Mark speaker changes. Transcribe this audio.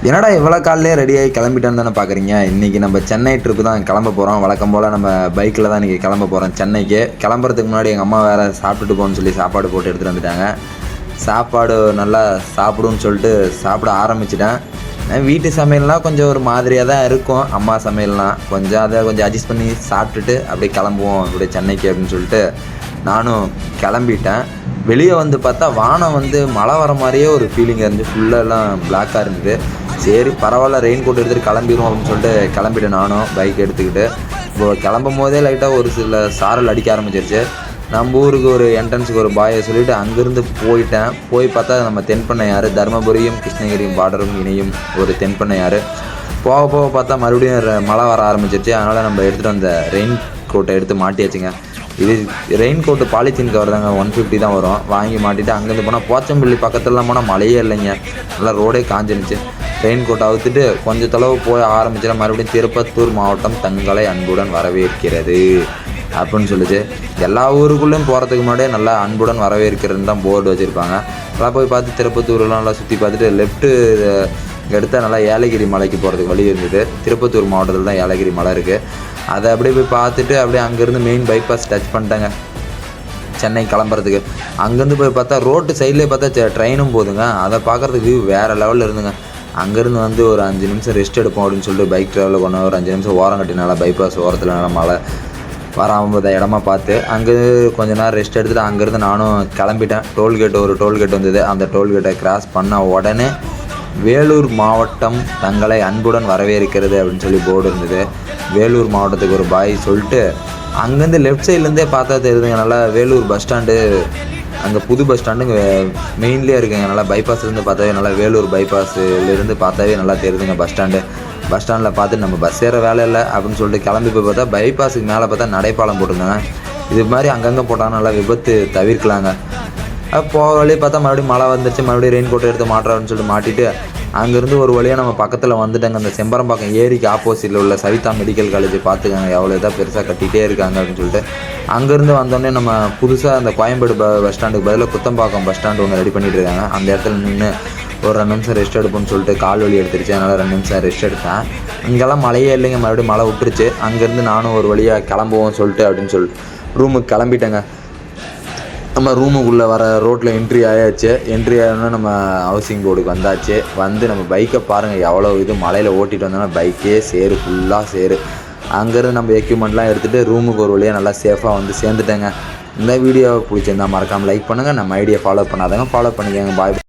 Speaker 1: என்னடா இவ்வளோ காலையிலே ரெடியாகி கிளம்பிட்டோன்னு தானே பார்க்குறீங்க. இன்றைக்கி நம்ம சென்னை ட்ரிப்பு தான் கிளம்ப போகிறோம். வழக்கம் போல் நம்ம பைக்கில் தான் இன்றைக்கி கிளம்ப போகிறோம் சென்னைக்கு. கிளம்புறதுக்கு முன்னாடி எங்கள் அம்மா வேறு சாப்பிட்டுட்டு போகணுன்னு சொல்லி சாப்பாடு போட்டு எடுத்துகிட்டு வந்துட்டாங்க. சாப்பாடு நல்லா சாப்பிடுன்னு சொல்லிட்டு சாப்பிட ஆரம்பிச்சிட்டேன். வீட்டு சமையல்னால் கொஞ்சம் ஒரு மாதிரியாக தான் இருக்கும். அம்மா சமையல்னால் அதை கொஞ்சம் அட்ஜஸ்ட் பண்ணி சாப்பிட்டுட்டு அப்படியே கிளம்புவோம் அப்படியே சென்னைக்கு அப்படின்னு சொல்லிட்டு நானும் கிளம்பிட்டேன். வெளியே வந்து பார்த்தா வானம் மழை வர மாதிரியே ஒரு ஃபீலிங் இருந்துச்சு. ஃபுல்லெல்லாம் பிளாக்காக இருந்தது. சரி பரவாயில்ல, ரெயின் கோட் எடுத்துகிட்டு கிளம்பிடுவோம் அப்படின்னு சொல்லிட்டு கிளம்பிட்டேன் நானும் பைக் எடுத்துக்கிட்டு. இப்போது கிளம்பும் போதே லைட்டாக ஒரு சில சாரல் அடிக்க ஆரம்பிச்சிருச்சு. நம்ம ஊருக்கு ஒரு என்ட்ரன்ஸுக்கு ஒரு பாயை சொல்லிவிட்டு அங்கேருந்து போய் பார்த்தா நம்ம தென்பண்ணையாறு, தருமபுரியும் கிருஷ்ணகிரியும் பார்டரும் இணையும் ஒரு தென்பண்ணையாறு. போக பார்த்தா மறுபடியும் மழை வர ஆரம்பிச்சிருச்சு. அதனால் நம்ம எடுத்துகிட்டு வந்த ரெயின் கோட்டை எடுத்து மாட்டியாச்சுங்க. இது ரெயின் கோட்டு பாலித்தீன் கவர் தாங்க, 150 தான் வரும். வாங்கி மாட்டிட்டு அங்கேருந்து போனால் போச்சம்பள்ளி பக்கத்துலலாம் போனால் மழையே இல்லைங்க, நல்லா ரோடே காஞ்சிருந்துச்சு. ரெயின் கோட்டை அவுத்துட்டு கொஞ்சம் தொலைவு போய் ஆரம்பிச்சிட மறுபடியும் திருப்பத்தூர் மாவட்டம் தங்களை அன்புடன் வரவேற்கிறது அப்படின்னு சொல்லிச்சு. எல்லா ஊருக்குள்ளேயும் போகிறதுக்கு முன்னாடியே நல்லா அன்புடன் வரவேற்கிறதுன்னு தான் போர்டு வச்சுருப்பாங்க. நல்லா போய் பார்த்து திருப்பத்தூர்லாம் நல்லா சுற்றி பார்த்துட்டு லெஃப்ட்டு எடுத்தால் நல்லா ஏலகிரி மலைக்கு போகிறதுக்கு வழி இருந்தது. திருப்பத்தூர் மாவட்டத்தில் தான் ஏலகிரி மலை இருக்குது. அதை அப்படியே போய் பார்த்துட்டு அப்படியே அங்கேருந்து மெயின் பைபாஸ் டச் பண்ணிட்டேங்க சென்னை கிளம்புறதுக்கு. அங்கேருந்து போய் பார்த்தா ரோட்டு சைட்லேயே பார்த்தா ட்ரெயினும் போதுங்க. அதை பார்க்குறதுக்கு வியூ வேறு லெவலில் இருந்துங்க. அங்கேருந்து ஒரு 5 நிமிஷம் ரெஸ்ட் எடுப்போம் அப்படின்னு சொல்லிட்டு பைக் ட்ராவலில் கொண்டு ஒரு 5 நிமிஷம் ஓரம் கட்டினால பைபாஸ் ஓரத்தில் நல்லா மழை வராமல் இடமா பார்த்து அங்கே கொஞ்ச நேரம் ரெஸ்ட் எடுத்துகிட்டு அங்கேருந்து நானும் கிளம்பிட்டேன். ஒரு டோல்கேட் வந்தது. அந்த டோல்கேட்டை கிராஸ் பண்ண உடனே வேலூர் மாவட்டம் தங்களை அன்புடன் வரவேற்கிறது அப்படின்னு சொல்லி போர்டு இருந்தது. வேலூர் மாவட்டத்துக்கு ஒரு பாய் சொல்லிட்டு அங்கேருந்து லெஃப்ட் சைட்லேருந்தே பார்த்தா தெரியுதுங்க. நல்லா வேலூர் பஸ் ஸ்டாண்டு, அங்கே புது பஸ் ஸ்டாண்டுங்க மெயின்லேயே இருக்குங்க. நல்லா பைபாஸ்லேருந்து பார்த்தாவே நல்லா வேலூர் பைபாஸ்லேருந்து பார்த்தாவே நல்லா தெரியுதுங்க பஸ் ஸ்டாண்டில் பார்த்து நம்ம பஸ் ஏற வேலை இல்லை அப்படின்னு சொல்லிட்டு கிளம்பி போய் பார்த்தா பைபாஸுக்கு மேலே பார்த்தா நடைப்பாலம் போட்டிருந்தாங்க. இது மாதிரி அங்கங்கே போட்டாங்கன்னா நல்லா விபத்து தவிர்க்கலாங்க. போகிற வழியே பார்த்தா மறுபடியும் மழை வந்துருச்சு. மறுபடியும் ரெயின் கோட்டை எடுத்து மாட்டுறான்னு சொல்லிட்டு மாட்டிட்டு அங்கேருந்து ஒரு வழியாக நம்ம பக்கத்தில் வந்துட்டாங்க. அந்த செம்பரம்பாக்கம் ஏரிக்கு ஆப்போசிட்டில் உள்ள சவிதா மெடிக்கல் காலேஜ் பார்த்துக்காங்க எவ்வளோ இதாக பெருசாக கட்டிகிட்டே இருக்காங்க அப்படின்னு சொல்லிட்டு அங்கேருந்து வந்தோடனே நம்ம புதுசாக அந்த கோயம்பேடு பஸ் ஸ்டாண்டுக்கு பதிலாக குத்தம்பாக்கம் பஸ் ஸ்டாண்டு ஒன்று ரெடி பண்ணிகிட்டு இருக்காங்க. அந்த இடத்துல நின்று ஒரு 2 நிமிஷம் ரெஸ்ட் எடுப்போம்னு சொல்லிட்டு கால் வலி எடுத்துருச்சு. அதனால் 2 நிமிஷம் ரெஸ்ட் எடுத்தேன். இங்கெல்லாம் மழையே இல்லைங்க, மறுபடியும் மழை விட்டுருச்சு. அங்கேருந்து நானும் ஒரு வழியாக கிளம்புவோம் சொல்லிட்டு அப்படின்னு சொல்லிட்டு ரூமுக்கு கிளம்பிட்டேங்க. நம்ம ரூமுக்குள்ளே வர ரோட்டில் என்ட்ரி ஆகணும்னா நம்ம ஹவுசிங் போர்டுக்கு வந்தாச்சு. நம்ம பைக்கை பாருங்கள் எவ்வளோ இது மலையில் ஓட்டிகிட்டு வந்தோன்னா பைக்கே ஃபுல்லாக சேரு. அங்கேருந்து நம்ம எக்யூப்மெண்ட்லாம் எடுத்துகிட்டு ரூமுக்கு ஒரு வழியாக நல்லா சேஃபாக சேர்ந்துட்டேங்க. இந்த வீடியோவை பிடிச்சிருந்தா மறக்காமல் லைக் பண்ணுங்கள். நம்ம ஐடியா ஃபாலோ பண்ணாதவங்க ஃபாலோ பண்ணிக்கோங்க. பாய்.